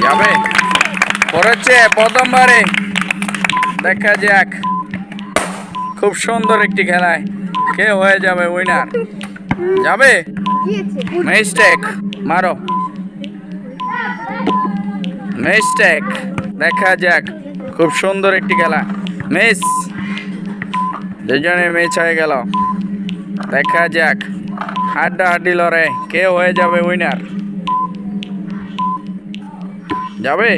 যাবে, পড়েছে প্রথমবারে। দেখা যাক, খুব সুন্দর একটি খেলায় কে হয়ে যাবে উইনার। যাবে, মিস্টেক, মারো মিস্টেক। দেখা যাক, খুব সুন্দর একটি খেলা। মিস, দুজনে মিস হয়ে গেল। দেখা যাক, হাড্ডাহাড্ডি লড়াই কে হয়ে যাবে উইনার। যাবে,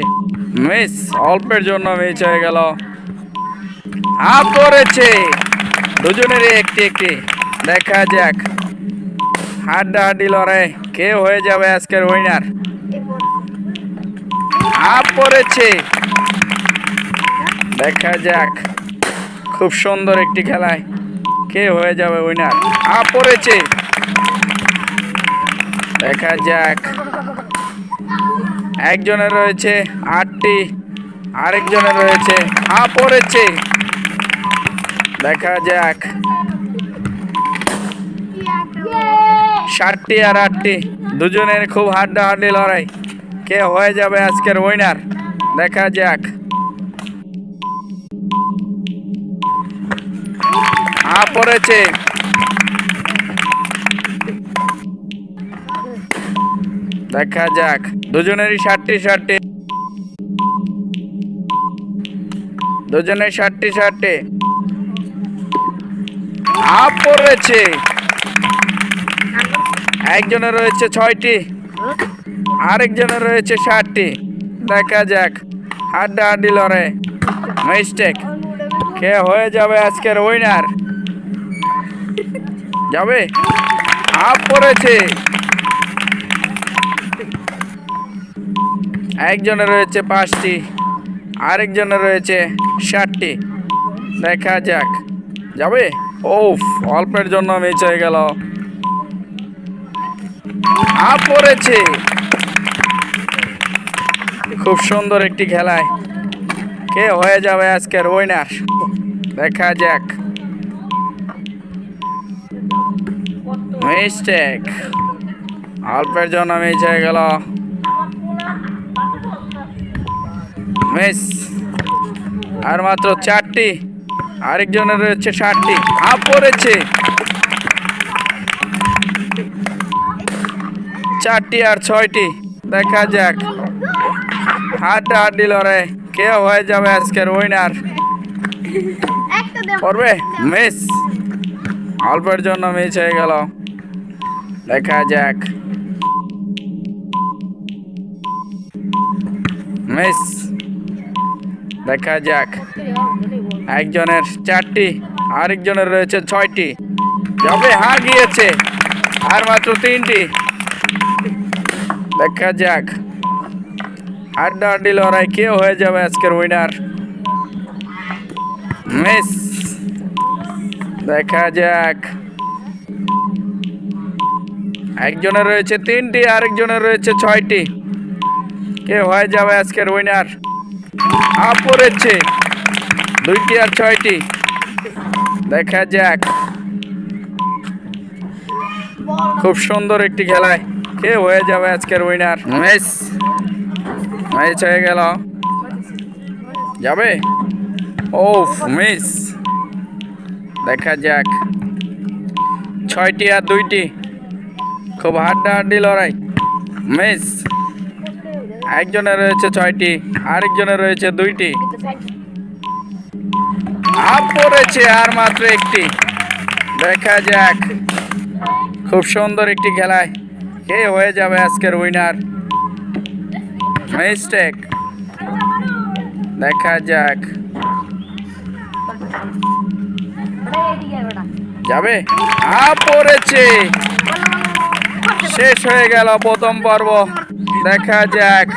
মিস, অল্পের জন্য মিস হয়ে গেল। হাফ করেছে, দুজনেরই একটি একটি। দেখা যাক, হাড্ডাহাড্ডি লড়াই কে হয়ে যাবে আজকের উইনার। হাফ পড়েছে, দেখা যাক, খুব সুন্দর একটি খেলায় কে হয়ে যাবে উইনার। হাফ পড়েছে, দেখা যাক, একজনের রয়েছে 8টি, আরেকজনের রয়েছে হাফ পড়েছে। দেখা যাক, 7টি আর 8টি, দুজনের খুব হাড্ডাহাড্ডি লড়াই কে হয়ে যাবে আজকের উইনার। দেখা যাক, হাফ পড়েছে, দেখা যাক, দুজনেরই 7টি, দুজনের 7টি। হাফ পড়েছে, একজনের রয়েছে 6টি, আরেকজনের রয়েছে 7টি। দেখা যাক, হাড্ডাহাড্ডি লড়াই, মিস্টেক, কে হয়ে যাবে আজকের উইনার। যাবে, হাফ পড়েছে, একজনের রয়েছে 5টি, আরেকজনের রয়েছে 7টি। দেখা যাক, যাবে, ওফ, অল্পের জন্য মিস হয়ে গেল। হাফ পড়েছে, খুব সুন্দর একটি খেলায় কে হয়ে যাবে আজকের উইনার। দেখা যাক, মিস্টেক, অল্পের জন্য মিস হয়ে গেল। মিস, আর মাত্র 4টি, আরেকজনের রয়েছে 7টি। হাফ পড়েছে, 4টি আর 6টি। দেখা যাক, হাড্ডাহাড্ডি লড়াই কে হয়ে যাবে আজকের উইনার। পড়বে, মিস, অল্পের জন্য মিস হয়ে গেল। দেখা যাক, মিস, দেখা যাক, একজনের 4টি, আরেকজনের রয়েছে 6টি। যাবে, গিয়েছে, আর মাত্র 3টি। দেখা যাক, হাড্ডাহাড্ডি লড়াই কে হয়ে যাবে আজকের উইনার। মিস, দেখা যাক, একজনের রয়েছে 3টি, আরেকজনের রয়েছে 6টি। কে হয়ে যাবে আজকের উইনার। হাফ পড়েছে, 2টি আর 6টি। দেখা যাক, খুব সুন্দর একটি খেলায় কে হয়ে যাবে আজকের উইনার। মিস, মিস হয়ে গেল। যাবে, ওফ, মিস। দেখা যাক, 6টি আর 2টি, খুব হাড্ডাহাড্ডি লড়াই। মিস, একজনের রয়েছে 6টি, আরেকজনের রয়েছে 2টি। হাফ পড়েছে, আর মাত্র 1টি। দেখা যাক, খুব সুন্দর একটি খেলায় কে হয়ে যাবে আজকের উইনার। মিস্টেক, দেখা যাক, যাবে, হাফ পড়েছে, শেষ হয়ে গেল প্রথম পর্ব। দেখা যাক,